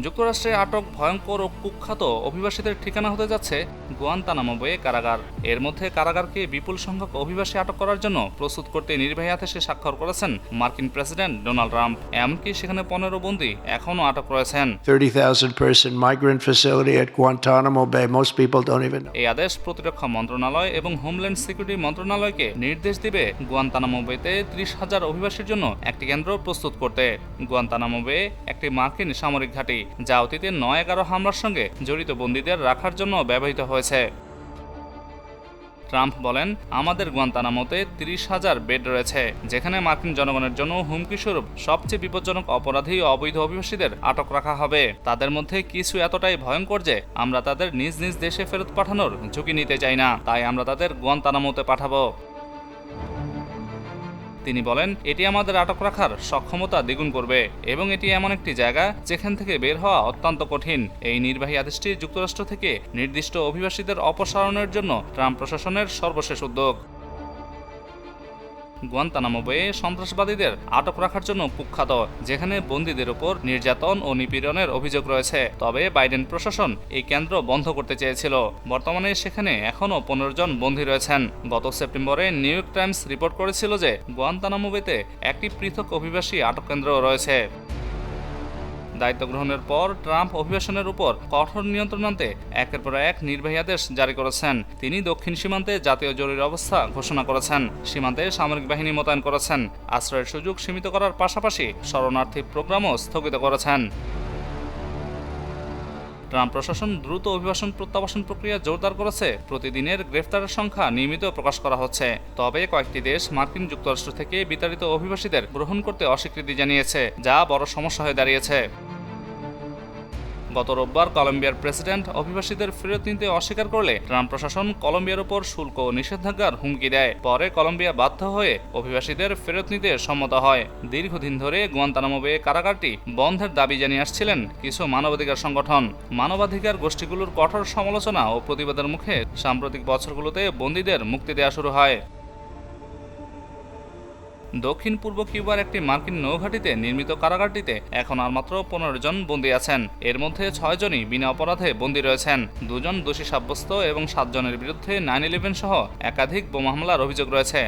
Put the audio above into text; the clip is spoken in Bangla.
যুক্তরাষ্ট্রে আটক ভয়ঙ্কর ও কুখ্যাত অভিবাসীদের ঠিকানা হতে যাচ্ছে গুয়ান্তানামো বে কারাগার। এর মধ্যে কারাগারকে বিপুল সংখ্যক অভিবাসী আটক করার জন্য প্রস্তুত করতে নির্বাহী আদেশে স্বাক্ষর করেছেন মার্কিন প্রেসিডেন্ট ডোনাল্ড ট্রাম্প। এমনকি সেখানে 15 বন্দী এখনও আটক রয়েছেন। 30,000 person migrant facility at Guantanamo Bay. Most people don't even know. এই আদেশ প্রতিরক্ষা মন্ত্রণালয় এবং হোমল্যান্ড সিকিউরিটি মন্ত্রণালয়কে নির্দেশ দিবে গুয়ান্তানামো বেতে 30,000 অভিবাসীর জন্য একটি কেন্দ্র প্রস্তুত করতে। গুয়ান্তানামো বে একটি মার্কিন সামরিক ঘাঁটি, যা অতীতে 9/11 হামলার সঙ্গে জড়িত বন্দীদের রাখার জন্য ব্যবহৃত হয়েছে। ট্রাম্প বলেন, আমাদের গুয়ান্তানামোতে 30,000 বেড রয়েছে, যেখানে মার্কিন জনগণের জন্য হুমকিস্বরূপ সবচেয়ে বিপজ্জনক অপরাধী ও অবৈধ অভিবাসীদের আটক রাখা হবে। তাদের মধ্যে কিছু এতটাই ভয়ঙ্কর যে আমরা তাদের নিজ নিজ দেশে ফেরত পাঠানোর ঝুঁকি নিতে চাই না, তাই আমরা তাদের গুয়ান্তানামোতে পাঠাবো। তিনি বলেন, এটি আমাদের আটক রাখার সক্ষমতা দ্বিগুণ করবে এবং এটি এমন একটি জায়গা যেখান থেকে বের হওয়া অত্যন্ত কঠিন। এই নির্বাহী আদেশটি যুক্তরাষ্ট্র থেকে নির্দিষ্ট অভিবাসীদের অপসারণের জন্য ট্রাম্প প্রশাসনের সর্বশেষ উদ্যোগ। গুয়ান্তানামো বে সন্ত্রাসবাদীদের আটক রাখার জন্য কুখ্যাত, যেখানে বন্দীদের উপর নির্যাতন ও নিপীড়নের অভিযোগ রয়েছে। তবে বাইডেন প্রশাসন এই কেন্দ্র বন্ধ করতে চেয়েছিল। বর্তমানে সেখানে এখনও 15 জন বন্দী রয়েছেন। গত সেপ্টেম্বরে নিউ ইয়র্ক টাইমস রিপোর্ট করেছিল যে গুয়ান্তানামো বেতে একটি পৃথক অভিবাসী আটক কেন্দ্র রয়েছে। দায়িত্ব গ্রহণের পর ট্রাম্প অভিবাসনের উপর কঠোর নিয়ন্ত্রণ আনতে একের পর এক নির্বাহী আদেশ জারি করেছেন। তিনি দক্ষিণ সীমান্তে জাতীয় জরুরি অবস্থা ঘোষণা করেছেন, সীমান্তে সামরিক বাহিনী মোতায়েন করেছেন, আশ্রয়ের সুযোগ সীমিত করার পাশাপাশি শরণার্থী প্রোগ্রামও স্থগিত করেছেন। ট্রাম্প প্রশাসন দ্রুত অভিবাসন প্রত্যাবাসন প্রক্রিয়া জোরদার করেছে। প্রতিদিনের গ্রেফতারের সংখ্যা নিয়মিত প্রকাশ করা হচ্ছে। তবে কয়েকটি দেশ মার্কিন যুক্তরাষ্ট্র থেকে বিতাড়িত অভিবাসীদের গ্রহণ করতে অস্বীকৃতি জানিয়েছে, যা বড় সমস্যা হয়ে দাঁড়িয়েছে। গত রোববার কলম্বিয়ার প্রেসিডেন্ট অভিবাসীদের ফেরত নিতে অস্বীকার করলে ট্রাম্প প্রশাসন কলম্বিয়ার উপর শুল্ক ও নিষেধাজ্ঞার হুমকি দেয়। পরে কলম্বিয়া বাধ্য হয়ে অভিবাসীদের ফেরত নিতে সম্মত হয়। দীর্ঘদিন ধরে গুয়ান্তানামো বে কারাগারটি বন্ধের দাবি জানিয়ে আসছিলেন কিছু মানবাধিকার সংগঠন। মানবাধিকার গোষ্ঠীগুলোর কঠোর সমালোচনা ও প্রতিবাদের মুখে সাম্প্রতিক বছরগুলোতে বন্দীদের মুক্তি দেওয়া শুরু হয়। দক্ষিণ পূর্ব কিউবার একটি মার্কিন নৌঘাঁটিতে নির্মিত কারাগারটিতে এখন আর মাত্র 15 জন বন্দী আছেন। এর মধ্যে 6 জনই বিনা অপরাধে বন্দী রয়েছেন। 2 জন দোষী সাব্যস্ত এবং 7 জনের বিরুদ্ধে 9/11 সহ একাধিক বোমা হামলার অভিযোগ রয়েছে।